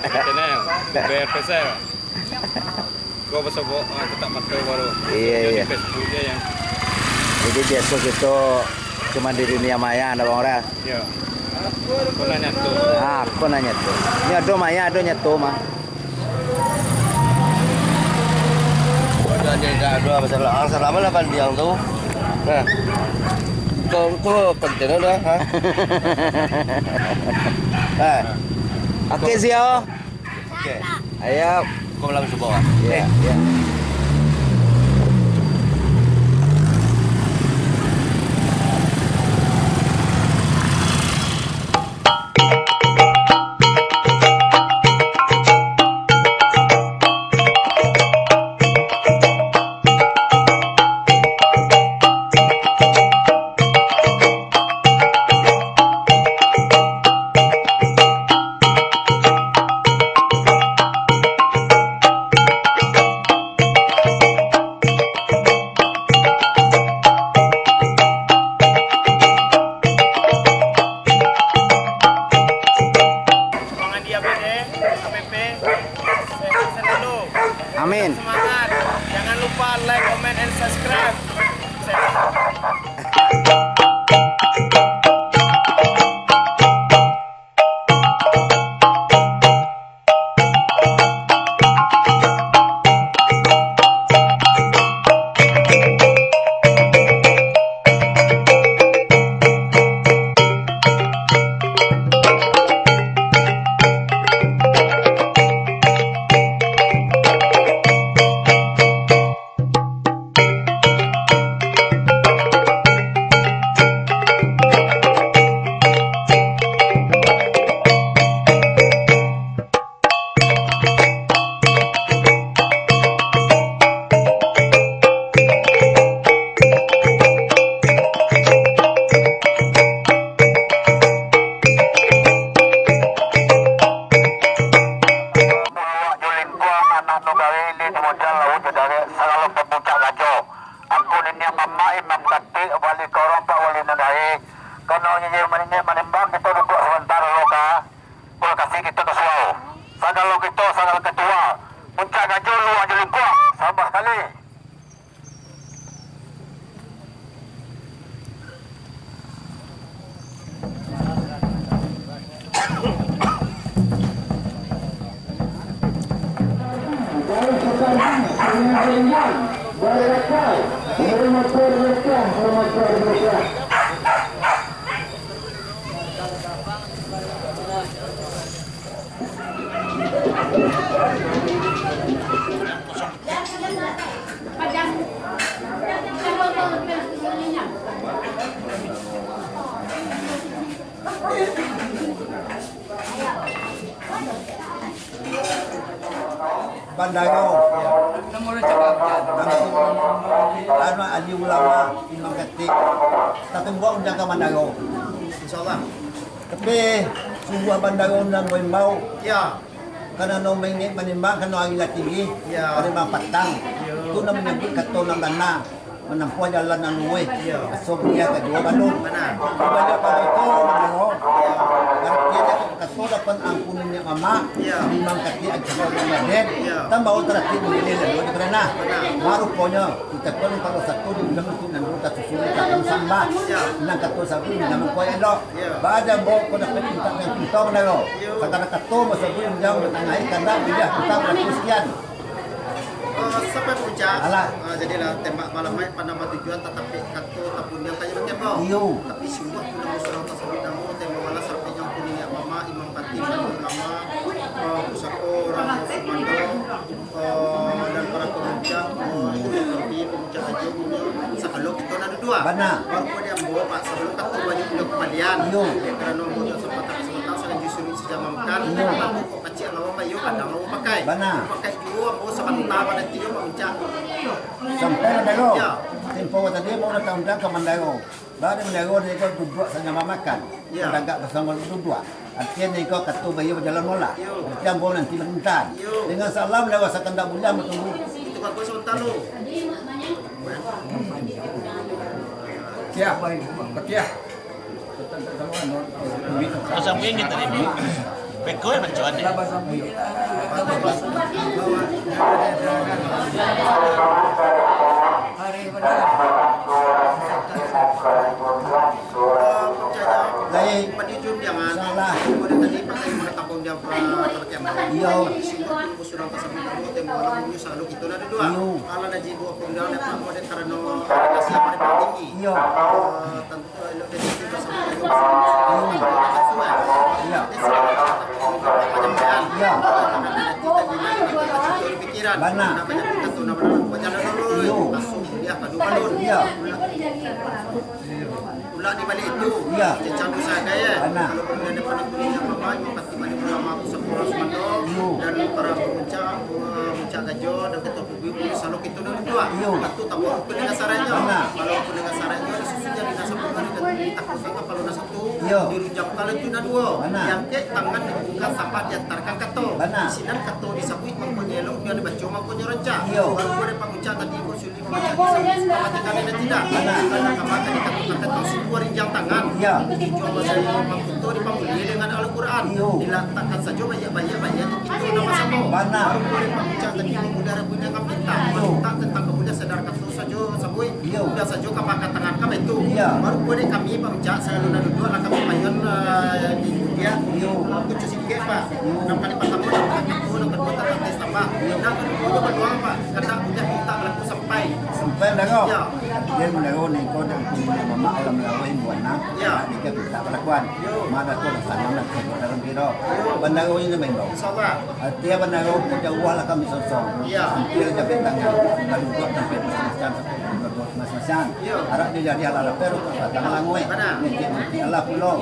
channel BRPC. Gua besok tetap mati baru. Iya. Facebook dia yang. Jadi besok itu cuma di dunia maya ada orang. Iya. Aku nanya tuh. Aku nanya tuh. Ini ada maya, ada nyatu mah. Ada masalah selama 8 biang tuh. Nah, tuh penting dah. Oke Zio. Oke. Ayo. Kau langsung bawa. Iya. Amin. Semangat. Jangan lupa like, comment, and subscribe. Bandayo, ano ali ulama imam ketik, tapi buat menjaga Bandayo, insyaallah. Tapi sebuah Bandayo dan mau, ya, karena no menimbang karena angin tinggi, ya, karena patang, itu namanya ketonang dana. Menempuh jalan yang luwih, so dia kedua Bandung. Banyak pada itu, artinya ketua dapat ampunan yang mama, memang kaki aja yang ada, tambah terakhir begini lalu di kerana, baru punya kita pun kalau satu di dalam itu nanti kita susun kita sambah, nang ketua satu di dalam kau elok, pada bawa kau dapat kita yang kita menero, sekarang ketua masuk pun jauh bertangai karena dia kita berkusian. Sampai puncak, jadilah tembak malam main pada tujuan tetapi katu tapun yang kayu tembak. Tapi semua punya musuh atas bidang tembak malah sampai yang punya mama imam khatib dan ulama, pusako orang komando dan para pemuja, pemuja haji punya sebelum itu ada dua. Baru dia bawa pak sebelum katu wajib punya kembalian. Karena punya kesempatan saya justru sejamkan. Aku kok kecil lawan bayu kadang mau pakai. Pakai juga mau sebentar pada tiup mencak. Sampai Mandaro. Tempo tadi mau datang ke Mandaro. Baru Mandaro dia ikut duduk sama makan. Agak bersama duduk. Artinya dia ikut ketua bayu berjalan mola. Artinya mau nanti bentar. Dengan salam lewat sekendak bulan bertunggu. Itu aku sebentar lu. Siap baik. Ketia. Pasang pingin tadi. Pekoi pencuan ya. Lain. Penijun jangan Salah. kemudian tadi pakai mengetahui dia terkemau. Iya. Singkat surang tersebut kamu temu alam punya selalu itu ada dua. Ala naji dua penggal lepas model karena kasih apa tinggi. Iya. Tentu lebih bersama dengan Iya. Iya. Pikiran. Mana? Namanya kita tuh namanya berjalan dulu. Masuk dia pada balon. Iya. Ulah di balik itu. Iya. Candu saya ya. Mana? Kalau kemudian depan itu yang apa yang pasti balik ulama Sepuluh Semandong dan para pemuncak gajah dan ketua PBB selalu kita dua. Itu tak boleh pendengar sarannya. Mana? Kalau pendengar sarannya susunya di nasa puluhan dan ditakutkan kalau nasa satu Iya. dirujak kalau itu na dua. Mana? Yang ke tangan dibuka sampai diantarkan kato. Mana? Sinan kato disabui mangkonyelo dia dibaca mangkonyo rencah. Iya. Baru boleh pengucap tadi kau sulit membaca disabui dan tidak. Mana? Karena kemakan dikatakan tahu dua rinjang tangan. Iya. Dijual masih mangkuto dipamuli dengan Al-Quran. Iya. Diletakkan saja banyak itu nama sama. Mana? Baru boleh pengucap tadi kemudian punya kapita. Tak tentang kemudian sadar kato saja sabui. Iya. Udah saja kapakan tangan kami itu. Iya. Baru boleh kami pengucap selalu nadu dua lah kami payon di dia. Iya. Aku cuci sikit pak. 6 kali pertama dan itu nak kedua tak tes tambah. Dan kedua berdua pak. Karena udah kita berlaku sampai. Sampai dago. Ya. Dia mendago ni ko dan mama alam lawa yang buana. Ya. Dia kita pelakuan. Mana ko dan sana nak ko dalam kiro. Bandago ini main bau. InsyaAllah. Dia bandago ko jauh lah kami sosong. Ya. Dia jadi tangan. Lalu buat sampai macam mas-masan. Harap dia jadi ala pero ko tangan langoy. Ni Allah pulo.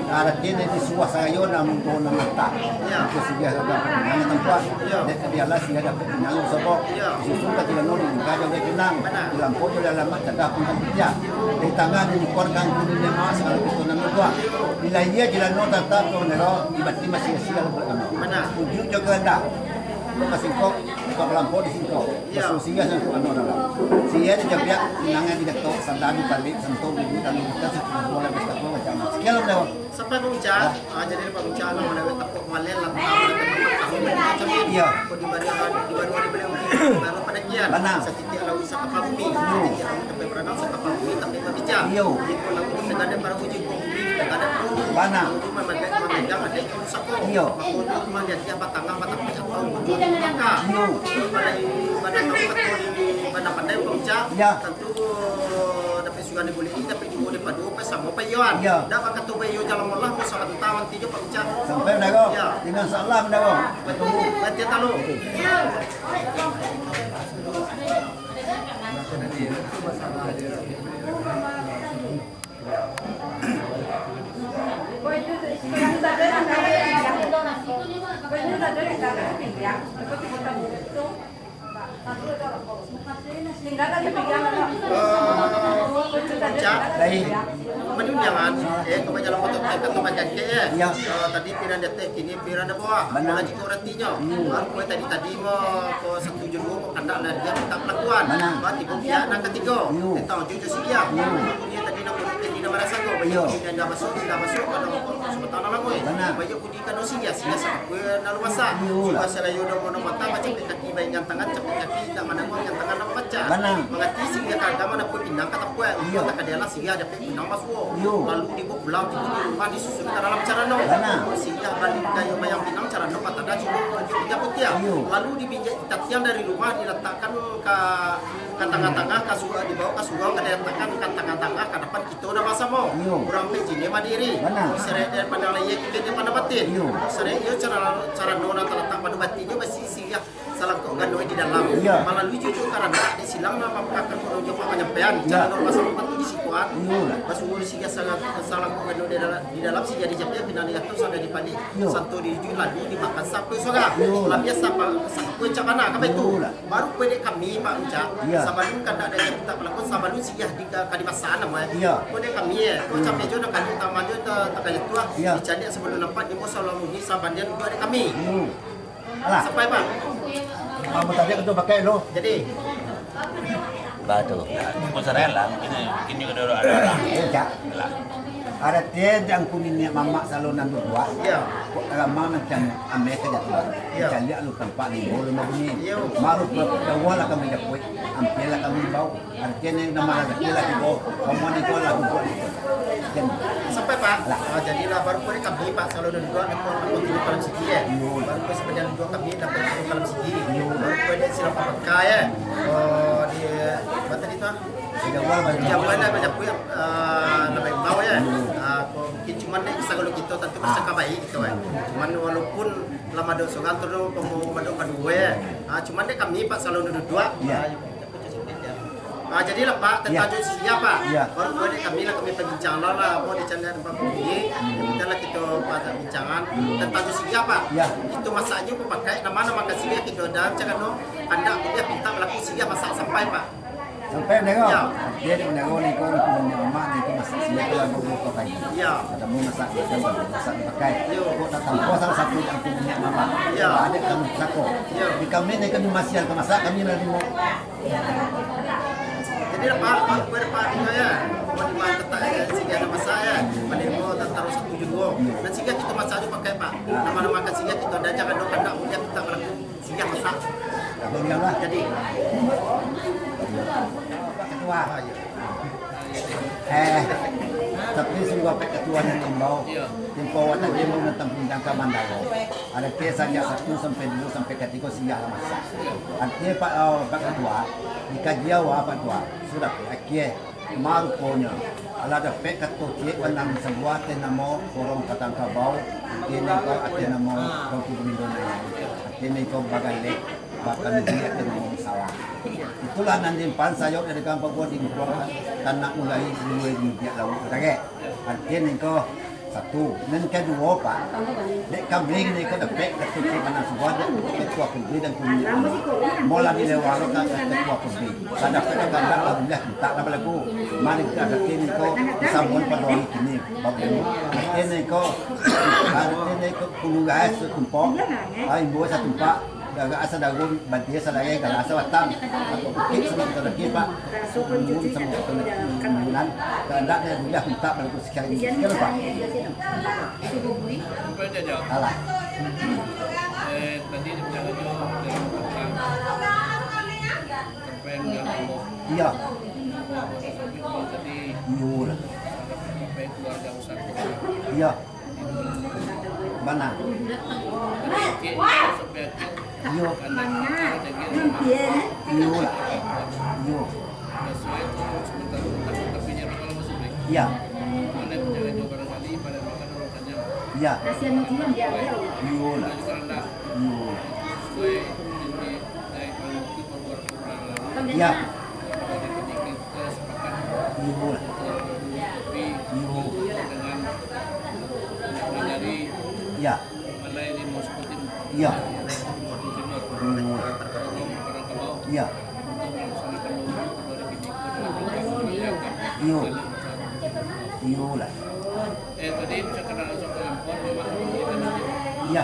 Harap dia di suah sayo na mungko na mata. Ya. Ko sige dapat nang tempat. Dia Allah sige dapat nang sobo. Susun ka tidak nuri kajo dia tenang. Bilang ko dalam mata dah pun kerja. Di tangan ni kon kan dunia mas kalau itu nang dua. Bila dia jalan nota tak ko nero ibati masih sia berkano. Mana? Ujuk jaga anda. Lo kasih kok kau melampau di sini kok. Masuk singgah sama anu dalam. Sia dia jaga nangnya tidak tahu sandal di balik sentuh di dan kita boleh besar macam mana. Sekian lah. Sampai pengucap, jadi pengucap lah mendapat tepuk malel lah tahu macam ni. Iya. Kau di baru beliau baru pada kian. Mana? Setitik lalu kapal bumi. Setitik lalu sampai berenang kapal bumi tapi berbicara. Iya. Jika lalu kita ada para uji bumi, kita ada perlu. Mana? Memegang ada yang rusak. Iya. Makanya cuma dia batang pecah tahu maka. Iya. Pada tahu kata di pada pandai pengucap. Iya. Tentu dapat suka boleh ini tapi cuma di padu sama payuan. Iya. Dapat kata payuan jalan Allah musawan tawan tiga pengucap. Sampai dago. Ya. Dengan salam dago. Betul. Berarti tahu. Menun jangan, kau jalan motor kita tu macam Ya. tadi piran detek, kini piran dah bawah. Mana? Lagi kau retinya. Baru kau tadi mau kau satu judul kau kandak lah dia tak pelakuan. Mana? Baru tiba dia nak ketiga. Kita tahu juga sih dia. Dia tadi nak kau nak merasa kau. Bayu dia dah masuk kalau sebentar lama kau. Mana? Bayu kau di kanu sih ya, aku nak masa. Masa layu dah mau mata macam kaki bayi yang tangan capek kaki tak mana kau yang tangan nak baca. Mana? Mengerti sih dia kagak mana pun pindah kata kau. Tak ada lah sih ada pindah masuk. Lalu dibuat pulang di rumah disusun ke dalam cara no. Sehingga balik kayu bayang pinang cara no kata dah cuma pinjam putih. Lalu dipinjam tatian dari rumah diletakkan ke tengah-tengah ke suga dibawa ke suga ke diletakkan ke tengah-tengah ke depan kita udah masa mau. Kurang pejine mandiri. Seret daripada layak kita pada batin. Seret yo cara no nanti letak pada batinnya masih sehingga salah kau gandoi di dalam. Malah lucu juga karena di silang nama pakar kalau jumpa penyampaian cara no masa bantu di situan. Masuk sehingga salah kau gandoi di dalam sih jadi jamnya final itu sudah dipandi satu dijual lalu dimakan sampai soga. Malah biasa kue cabana kami itu baru kue kami Pak Ucap. Sabalun kan ada yang kita melakukan sabalun sih ya di kadimasaan nama. Kue kami ya. Kue capek juga kan kita maju tak kayak tua. Dicari sebelum nampak di pos selalu ini sabandian dua ada kami. Sampai Pak. Kamu tadi itu pakai lo. Jadi Batu. Kau serela, ini juga ada orang. Cak. Ada tiada yang kuning mama salunan berdua. Iya. Kok ramah macam Amerika jatuh. Iya. Kita lihat lu tempat ni boleh begini. Iya. Malu jauh lah kami dapat. Hampir lah kami bau. Artinya yang nama lagi kita lagi bau. Kamu ni kau lagu buat itu. Sampai Pak. Jadilah baru kami Pak salunan dua dapat di dalam segi ya. Baru sebenarnya dua kami dapat di dalam segi. Baru dia silam pakai ya. Oh di batas itu. Jawaban banyak punya lebih bau ya. Mungkin cuman kalau kita tentu bersangka baik gitu ya. Cuman walaupun lama do sogan tu pemuda kedua ya. Cuman deh kami Pak salunan dua. Jadilah Pak tentang siapa baru kami perbincangan lah mau dicandakan Pak Budi kita lah kita pada bincangan tentang siapa itu masaknya pakai nama kasihnya kita dan jangan no anda dia minta melakukan siapa masak sampai Pak sampai nego dia nego ni kau punya mama ni kau masak siapa lagu kau pakai ada mau masak pakai kau tak tahu kau salah satu yang punya mama ada kamu sako di kami ni kami masih yang masak kami lagi mau jadi Pak ya, mau di mana tetap ya, sehingga nama saya, menerima taruh satu juga, dan sehingga kita masak juga pakai Pak, nama-nama kan sehingga kita ada jangan dong anda udah kita melakukan sehingga masak. Jadi, Pak Ketua, tapi semua Pak Ketua yang imbau, tempo waktu dia mau tentang penjangka bandara, ada kes saja 1 sampai 2 sampai 3 siang masak. Artinya Pak Ketua, dikaji awak Pak Ketua, sudah akhir maruponya. Ala ada Pak Ketua cek pandang sebuah tenamo korong katang kabau, kini kau artinya mau kau kubindona, artinya kau bagai lek. Bahkan dia tenamo sawah. Itulah nanti pan sayur dari kampung gua di Kuala tanah mulai dua dia laut lagi. Artinya kau satu, dan kedua Pak, dek kambing ni kau dapat ketujuh mana sebuah ketua kubri dan kubri. Mula di lewat kan ketua kubri. Ada pada kandang alhamdulillah tak ada lagu. Mari kita ada kini kau sambung pada hari kini. Artinya kau kulugas tumpok, ay buat satu Pak. Daga asa dagun bantiya sa lagay kala asa watang atau bukit sa mga talaki pa sumun sa mga kanunan kanda na bila kita balik sekali Pak ala Tadi dibilang iya tadi murah keluarga usaha iya mana yo yo lah yo iya iya yo lah yo iya yo lah iya iya iya yo yo lah tadi bisa kenal langsung ke handphone memang iya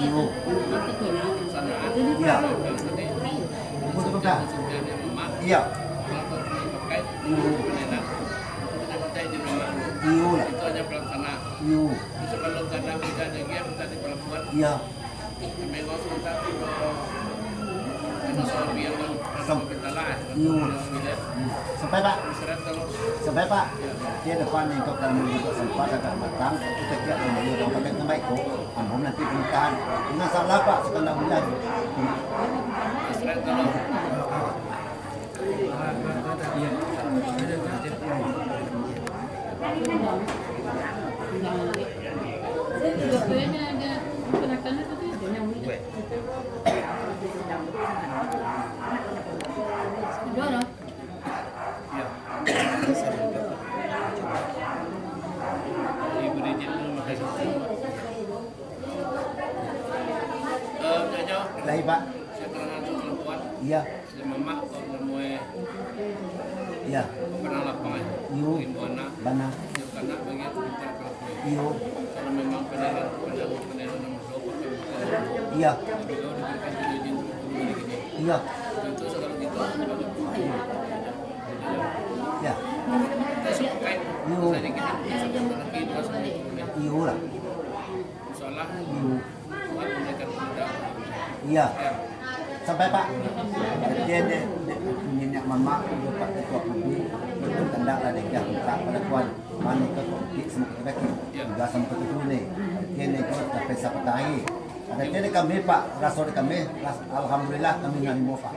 yo iya betul tak iya yo lah itu hanya pelaksana yo sebelum karena kita ada game tadi pelabuhan iya memang kita masalah biar sampai Pak sampai Pak dia depan ni kau akan membuka sempat akan matang kita kira kalau dia dah pakai terbaik kok ambil nanti pernikahan dengan salah Pak sekali bulan Lai Pak. Saya pernah langsung perempuan. Iya. Saya mama kalau nemui. Iya. Pernah lapangan. Iyo. Ibuana. Bana. Yang karena bagian kita pelaku. Iyo. Kalau memang penelan nomor 2. Iya. Beliau diberikan izin untuk begini. Iya. Tentu kalau gitu. Ya. Saya sukai. Iyo. lah. Soalnya buat menaikkan pemuda. Iya. Sampai Pak. Dia minyak mama dapat ketua publik. Itu tanda lah dia minta pada tuan mana ke politik semua kita juga sama ke ni. Dia ni kau sampai siapa tahu. Ada dia kami Pak, rasul kami, alhamdulillah kami nerima Pak.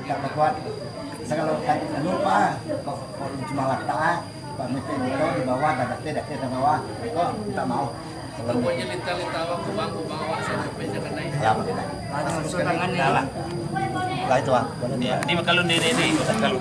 Tak berkuat. Segala lupa kau cuma lata Pak Menteri itu di bawah ada tidak di bawah. Kau tak mau. Pokoknya lita-lita awak kubang awak sampai jangan naik. Lah itu ah. Ini kalau ini kalau